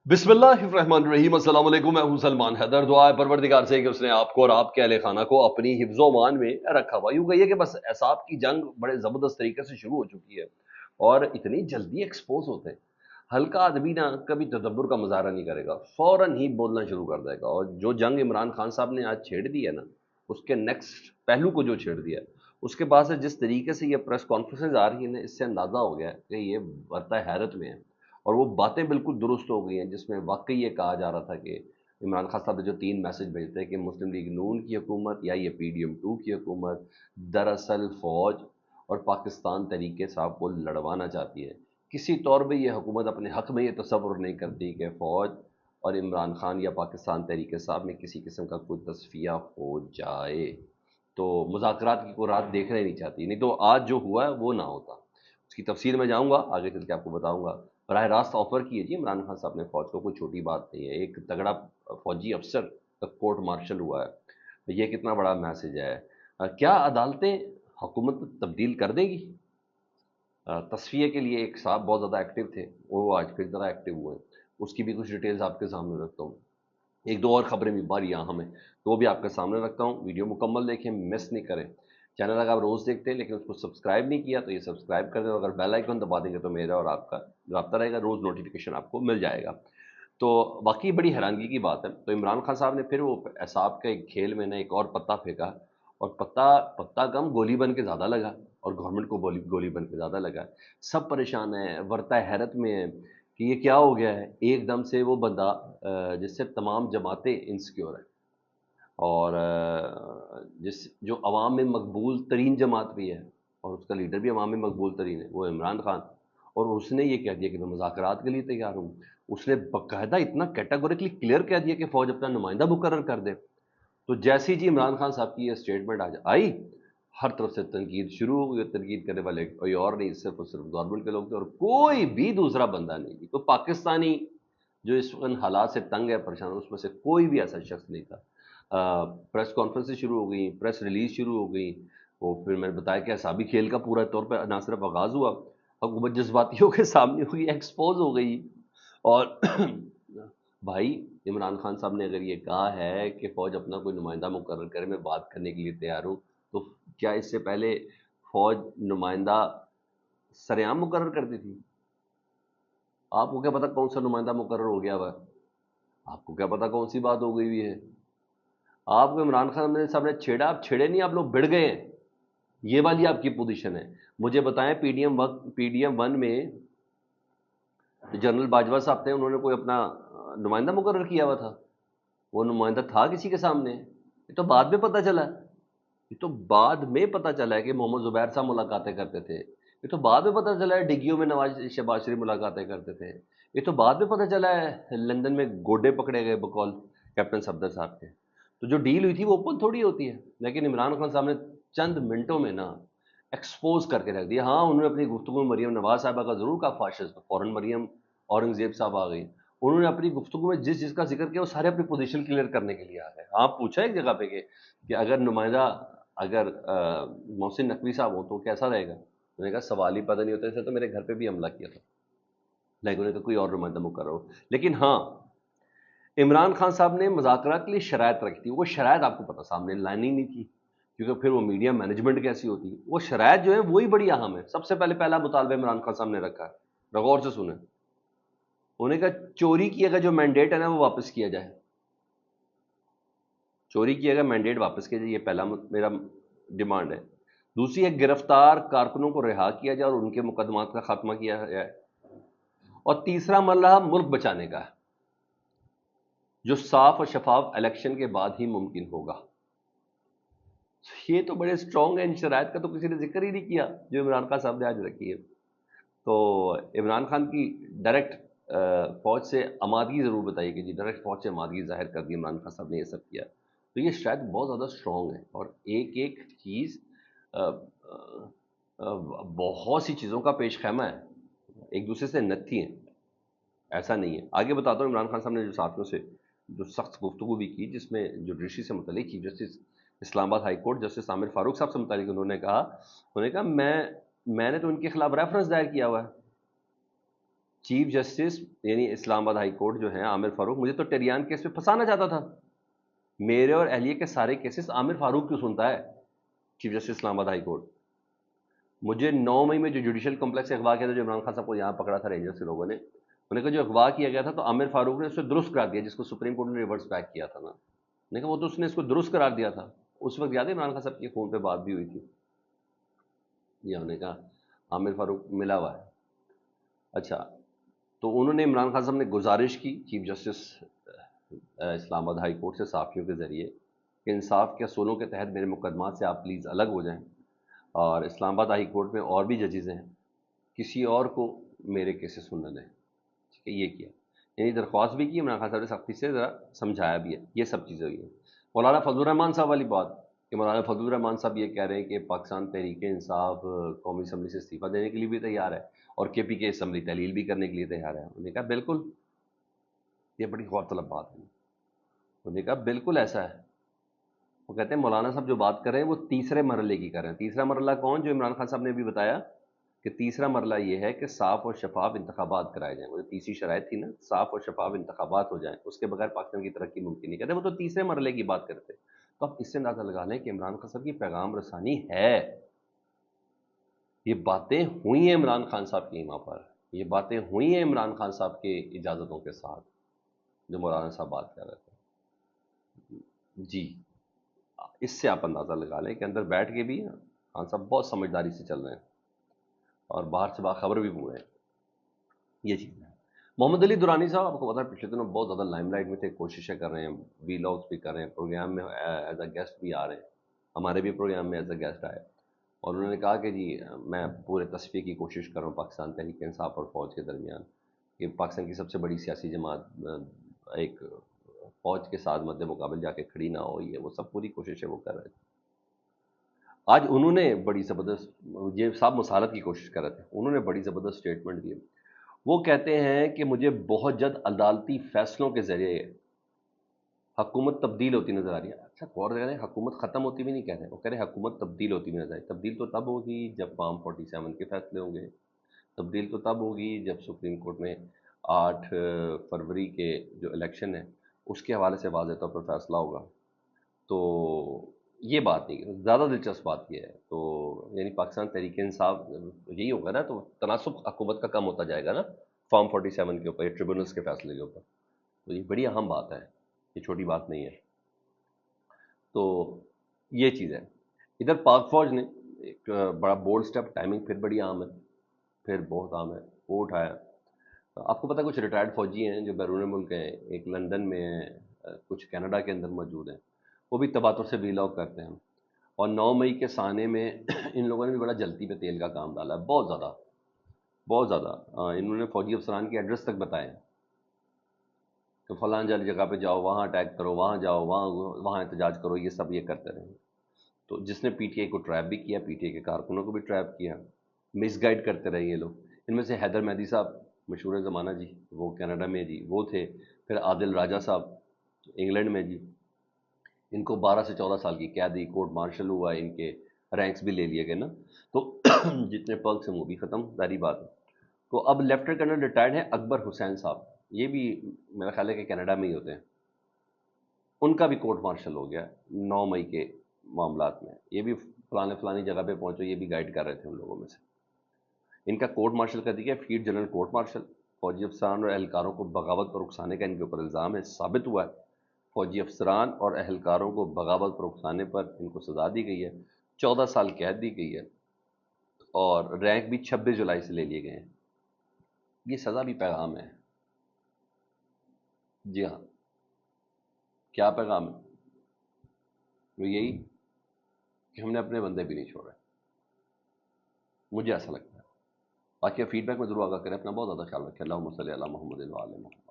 बिस्मिल्लाहिर्रहमानिर्रहीम। अस्सलाम वालेकुम। मैं हूं सलमान हैदर। दुआ है परवरदिगार से कि उसने आपको और आपके अहले खाना को अपनी हिफ्ज़ ओ मान में रखा हुआ। यूं कहिए कि बस एसाब की जंग बड़े ज़बरदस्त तरीके से शुरू हो चुकी है और इतनी जल्दी एक्सपोज होते हैं। हल्का आदमी ना कभी तदब्बर का मुजाहरा नहीं करेगा, फौरन ही बोलना शुरू कर देगा। और जो जंग इमरान खान साहब ने आज छेड़ दी है ना, उसके नेक्स्ट पहलू को जो छेड़ दिया है, उसके बाद से जिस तरीके से ये प्रेस कॉन्फ्रेंसेज आ रही है ना, इससे अंदाज़ा हो गया है कि ये बरता हैरत में है। और वो बातें बिल्कुल दुरुस्त हो गई हैं जिसमें वाकई ये कहा जा रहा था कि इमरान खान साहब ने जो 3 मैसेज भेजते हैं कि मुस्लिम लीग नून की हुकूमत या ये PDM-2 की हुकूमत दरअसल फ़ौज और पाकिस्तान तरीके साहब को लड़वाना चाहती है। किसी तौर पे ये हुकूमत अपने हक़ में ये तसव्वुर नहीं करती कि फ़ौज और इमरान खान या पाकिस्तान तरीके साहब में किसी किस्म का कोई तस्फ़िया हो जाए। तो मुज़ाकरात की कोई रात देखना ही नहीं चाहती, नहीं तो आज जो हुआ है वो ना होता। उसकी तफसील में जाऊँगा, आगे चल के आपको बताऊँगा। बराह रास्त ऑफ़र की है जी इमरान खान साहब ने फ़ौज को, कोई छोटी बात नहीं है। एक तगड़ा फ़ौजी अफ़सर का कोर्ट मार्शल हुआ है। ये कितना बड़ा मैसेज है। क्या अदालतें हुकूमत तब्दील कर देंगी? तस्फ़िये के लिए एक साहब बहुत ज़्यादा एक्टिव थे, वो आज फिर ज़रा एक्टिव हुए हैं। उसकी भी कुछ डिटेल्स आपके सामने रखता हूँ। एक दो और खबरें भी बारी यहाँ में, तो वो भी आपके सामने रखता हूँ। वीडियो मुकम्मल देखें, मिस नहीं करें। चैनल अगर आप रोज़ देखते हैं लेकिन उसको सब्सक्राइब नहीं किया तो ये सब्सक्राइब कर दें, और अगर बेल आइकन दबा देंगे तो मेरा और आपका राब्ता रहेगा, रोज़ नोटिफिकेशन आपको मिल जाएगा। तो वाकई बड़ी हैरानगी की बात है। तो इमरान खान साहब ने फिर वो एसाब के खेल में ना एक और पत्ता फेंका, और पत्ता पत्ता कम गोली बन के ज़्यादा लगा, और गवर्नमेंट को गोली गोली बन के ज़्यादा लगा। सब परेशान हैं, वर्ता हैरत में है कि ये क्या हो गया है। एकदम से वो बंदा जिससे तमाम जमातें इंसिक्योर हैं, और जिस जो अवाम में मकबूल तरीन जमात भी है, और उसका लीडर भी अवाम में मकबूल तरीन है, वो इमरान खान। और उसने ये कह दिया कि मैं मुज़ाकरात के लिए तैयार हूँ। उसने बाकायदा इतना कैटेगोरिकली क्लियर कह दिया कि फ़ौज अपना नुमाइंदा मुकर्रर कर दे। तो जैसे ही जी इमरान खान साहब की ये स्टेटमेंट आज आई, हर तरफ से तनकीद शुरू हो गई। तनकीद करने वाले कोई और नहीं, सिर्फ और सिर्फ गवर्नमेंट के लोग थे, और कोई भी दूसरा बंदा नहीं। तो पाकिस्तानी जो इस वक्त हालात से तंग है, परेशान, उसमें से कोई भी ऐसा शख्स नहीं था। प्रेस कॉन्फ्रेंसेज शुरू हो गई, प्रेस रिलीज शुरू हो गई। वो फिर मैंने बताया कि असाबी खेल का पूरा तौर पर ना सिर्फ आगाज़ हुआ, हुकूमत जज्बातियों के सामने हुई, एक्सपोज हो गई। और भाई, इमरान खान साहब ने अगर ये कहा है कि फ़ौज अपना कोई नुमाइंदा मुकर्रर करे, मैं बात करने के लिए तैयार हूँ, तो क्या इससे पहले फ़ौज नुमाइंदा सरेआम मुकर्रर करती थी? आपको क्या पता कौन सा नुमाइंदा मुकर्रर हो गया हुआ है? आपको क्या पता कौन सी बात हो गई हुई है? आपको इमरान खान साहब ने छेड़ा, आप छेड़े नहीं, आप लोग भिड़ गए हैं। ये वाली आपकी पोजीशन है। मुझे बताएं, PDM-1 में जो जनरल बाजवा साहब थे, उन्होंने कोई अपना नुमाइंदा मुकर्रर किया हुआ था? वो नुमाइंदा था किसी के सामने? ये तो बाद में पता चला। ये तो बाद में पता चला है कि मोहम्मद जुबैर साहब मुलाकातें करते थे। ये तो बाद में पता चला है डिग्गियों में नवाज शहबाज शरीफ मुलाकातें करते थे। ये तो बाद में पता चला है लंदन में गोडे पकड़े गए बकौल कैप्टन सफदर साहब के। तो जो डील हुई थी वो ओपन थोड़ी होती है। लेकिन इमरान खान साहब ने चंद मिनटों में ना एक्सपोज करके रख दिया। हाँ, उन्होंने अपनी गुफ्तगू में मरियम नवाज साहबा का जरूर कहा फाशिस्ट, फौरन मरियम औरंगजेब साहब आ गई। उन्होंने अपनी गुफ्तगू में जिस जिसका जिक्र किया वो सारे अपनी पोजीशन क्लियर करने के लिए आ गए। हाँ, पूछा एक जगह पे कि अगर नुमाइंदा, अगर मोहसिन नकवी साहब हो तो कैसा रहेगा? मैंने कहा सवाल ही पैदा नहीं होता, इसने तो मेरे घर पे भी हमला किया था। लेकिन उन्होंने कहा कोई और नुमाइंदा मुकर्रर हो। लेकिन हाँ, इमरान खान साहब ने मुज़ाकरात के लिए शराइत रखी थी। वो शराइत आपको पता सामने लानी ही नहीं थी, क्योंकि फिर वो मीडिया मैनेजमेंट कैसी होती है। वो शराइत जो है वही बड़ी अहम है। सबसे पहला मुतालबा इमरान खान साहब ने रखा है, गौर से सुने। उन्होंने कहा चोरी किया गया जो मैंडेट है ना, वो वापस किया जाए। चोरी किया गया मैंडेट वापस किया जाए, ये पहला मेरा डिमांड है। दूसरी है गिरफ्तार कारकुनों को रिहा किया जाए और उनके मुकदमात का खात्मा किया जाए। और तीसरा मरहला मुल्क बचाने का है, जो साफ और शफाफ इलेक्शन के बाद ही मुमकिन होगा। ये तो बड़े स्ट्रॉन्ग है। इन शराइत का तो किसी ने जिक्र ही नहीं किया जो इमरान खान साहब ने आज रखी है। तो इमरान खान की डायरेक्ट फौज से आमादगी ज़रूर बताइए कि जी डायरेक्ट फौज से आमादगी जाहिर कर दी इमरान खान साहब ने, ये सब किया। तो ये शायद बहुत ज़्यादा स्ट्रॉन्ग है, और एक एक चीज़ बहुत सी चीज़ों का पेश खैमा है, एक दूसरे से नत्थी हैं, ऐसा नहीं है। आगे बताता हूँ। इमरान खान साहब ने जो साथियों से जो सख्त गुफ्तगू भी की, जिसमें जुडिशरी से मुतल्लिक chief justice Islamabad high court justice Aamir Farooq साहब से मुतल्लिक उन्होंने कहा मैंने तो उनके खिलाफ रेफरेंस दायर किया हुआ है। چیف جسٹس یعنی اسلام آباد ہائی کورٹ جو ہے عامر فاروق مجھے تو ٹیریان کیس پہ پھنسانا چاہتا تھا. میرے اور اہلیہ کے سارے کیسز عامر فاروق کیوں سنتا ہے؟ چیف جسٹس اسلام آباد ہائی کورٹ. مجھے 9 مئی میں جو جوڈیشل کمپلیکس اغوا کیا تھا، جو عمران خان صاحب کو یہاں پکڑا تھا رینجرز کے لوگوں نے، انہوں نے کہا جو اغوا کیا گیا تھا تو عامر فاروق نے اسے درست کرا دیا، جس کو سپریم کورٹ نے ریورس بیک کیا تھا نا. میں نے کہا وہ تو اس نے اس کو درست قرار دیا تھا. اس وقت یاد ہے عمران خان صاحب کے فون پہ بات بھی ہوئی تھی. یہ ہم نے کہا عامر فاروق ملا ہوا ہے. اچھا، تو انہوں نے عمران خان صاحب نے گزارش کی چیف جسٹس اسلام آباد ہائی کورٹ سے صحافیوں کے ذریعے کہ انصاف کے اصولوں کے تحت میرے مقدمات سے آپ پلیز الگ ہو جائیں، اور اسلام آباد ہائی کورٹ میں اور بھی ججز ہیں، کسی اور کو میرے کیسز سننے دیں. ٹھیک ہے، یہ کیا، یعنی درخواست بھی کی عمران خان صاحب نے سختی سے ذرا سمجھایا بھی ہے. یہ سب چیزیں ہوئی ہیں. مولانا فضل الرحمان صاحب والی بات کہ مولانا فضل الرحمان صاحب یہ کہہ رہے ہیں کہ پاکستان تحریک انصاف قومی اسمبلی سے استعفیٰ دینے کے لیے بھی تیار ہے اور کے پی کے اسمبلی تحلیل بھی کرنے کے لیے تیار ہے. انہوں نے کہا بالکل، یہ بڑی غور طلب بات ہے. انہوں نے کہا بالکل ایسا ہے. وہ کہتے ہیں مولانا صاحب جو بات کر رہے ہیں وہ تیسرے مرحلے کی کر رہے ہیں. تیسرا مرحلہ کون؟ جو عمران خان صاحب نے بھی بتایا کہ تیسرا مرحلہ یہ ہے کہ صاف اور شفاف انتخابات کرائے جائیں. وہ تیسری شرائط تھی نا، صاف اور شفاف انتخابات ہو جائیں، اس کے بغیر پاکستان کی ترقی ممکن نہیں. کہتے وہ تو تیسرے مرحلے کی بات کرتے. تو آپ اس سے اندازہ لگا لیں کہ عمران خان صاحب کی پیغام رسانی ہے. یہ باتیں ہوئی ہیں عمران خان صاحب کی وہاں پر، یہ باتیں ہوئی ہیں عمران خان صاحب کے اجازتوں کے ساتھ جو مولانا صاحب بات کر رہے تھے. جی، اس سے آپ اندازہ لگا لیں کہ اندر بیٹھ کے بھی خان صاحب بہت سمجھداری سے چل رہے ہیں اور باہر سے باخبر بھی پورے ہیں. یہ چیز ہے. محمد علی درانی صاحب آپ کو پتا ہے پچھلے دنوں بہت زیادہ لائم لائٹ میں تھے، کوششیں کر رہے ہیں، وی لاگس بھی کر رہے ہیں، پروگرام میں ایز اے گیسٹ بھی آ رہے ہیں. ہمارے بھی پروگرام میں ایز اے گیسٹ آئے اور انہوں نے کہا کہ جی میں پورے تصفیے کی کوشش کر رہا ہوں پاکستان تحریک انصاف اور فوج کے درمیان، کہ پاکستان کی سب سے بڑی سیاسی جماعت ایک فوج کے ساتھ مد مقابل جا کے کھڑی نہ ہو. یہ وہ سب پوری کوششیں وہ کر رہے تھے. آج انہوں نے بڑی زبردست، یہ صاحب مسالت کی کوشش کر رہے تھے، انہوں نے بڑی زبردست اسٹیٹمنٹ دی. وہ کہتے ہیں کہ مجھے بہت جلد عدالتی فیصلوں کے ذریعے حکومت تبدیل ہوتی نظر آ رہی ہے. اچھا غور کریں، حکومت ختم ہوتی بھی نہیں کہہ رہے، وہ کہہ رہے ہیں حکومت تبدیل ہوتی بھی نظر آئی. تبدیل تو تب ہوگی جب فارم 47 کے فیصلے ہوں گے. تبدیل تو تب ہوگی جب سپریم کورٹ میں 8 فروری کے جو الیکشن ہے اس کے حوالے سے واضح طور پر فیصلہ ہوگا. تو یہ بات نہیں، زیادہ دلچسپ بات یہ ہے. تو یعنی پاکستان تحریک انصاف یہی ہوگا نا، تو تناسب حکومت کا کم ہوتا جائے گا نا فارم 47 کے اوپر یا ٹریبونلز کے فیصلے کے اوپر. تو یہ بڑی اہم بات ہے، یہ چھوٹی بات نہیں ہے. تو یہ چیز ہے. ادھر پاک فوج نے ایک بڑا بولڈ سٹیپ، ٹائمنگ پھر بڑی عام ہے، پھر بہت عام ہے، وہ اٹھایا. آپ کو پتہ کچھ ریٹائرڈ فوجی ہیں جو بیرون ملک ہیں، ایک لندن میں ہیں، کچھ کینیڈا کے اندر موجود ہیں، وہ بھی تباتر سے ویلاگ کرتے ہیں. اور 9 مئی کے سانے میں ان لوگوں نے بھی بڑا جلتی پہ تیل کا کام ڈالا ہے، بہت زیادہ بہت زیادہ. انہوں نے فوجی افسران کے ایڈریس تک بتائے کہ فلاں جگہ پہ جاؤ، وہاں اٹیک کرو، وہاں جاؤ، وہاں احتجاج کرو. یہ سب یہ کرتے رہے. تو جس نے پی ٹی آئی کو ٹریپ بھی کیا، پی ٹی آئی کے کارکنوں کو بھی ٹریپ کیا، مس گائیڈ کرتے رہے یہ لوگ. ان میں سے حیدر مہدی صاحب مشہور زمانہ جی، وہ کینیڈا میں جی وہ تھے. پھر عادل راجہ صاحب انگلینڈ میں جی، ان کو 12 سے 14 سال کی قیدی، کورٹ مارشل ہوا، ان کے رینکس بھی لے لیے گئے نا. تو جتنے پرکس ہیں وہ بھی ختم، ظاہری بات ہے. تو اب لیفٹنٹ کرنل ریٹائرڈ ہیں اکبر حسین صاحب، یہ بھی میرا خیال ہے کہ کینیڈا میں ہی ہوتے ہیں. ان کا بھی کورٹ مارشل ہو گیا 9 مئی کے معاملات میں. یہ بھی فلانی جگہ پہ پہنچو، یہ بھی گائیڈ کر رہے تھے ان لوگوں میں سے. ان کا کورٹ مارشل کر دیا، فیلڈ جنرل کورٹ مارشل. فوجی افسران اور اہلکاروں کو بغاوت پر اکسانے کا ان کے اوپر الزام ہے، ثابت ہوا ہے. فوجی افسران اور اہلکاروں کو بغاوت پر اکسانے پر ان کو سزا دی گئی ہے، 14 سال قید دی گئی ہے، اور رینک بھی 26 جولائی سے لے لیے گئے ہیں. یہ سزا بھی پیغام ہے. جی ہاں، کیا پیغام ہے؟ وہ یہی کہ ہم نے اپنے بندے بھی نہیں چھوڑے. مجھے ایسا لگتا ہے. باقی فیڈ بیک میں ضرور آگاہ کریں. اپنا بہت زیادہ خیال رکھیں. اللہم صلی علی محمد و علی محمد.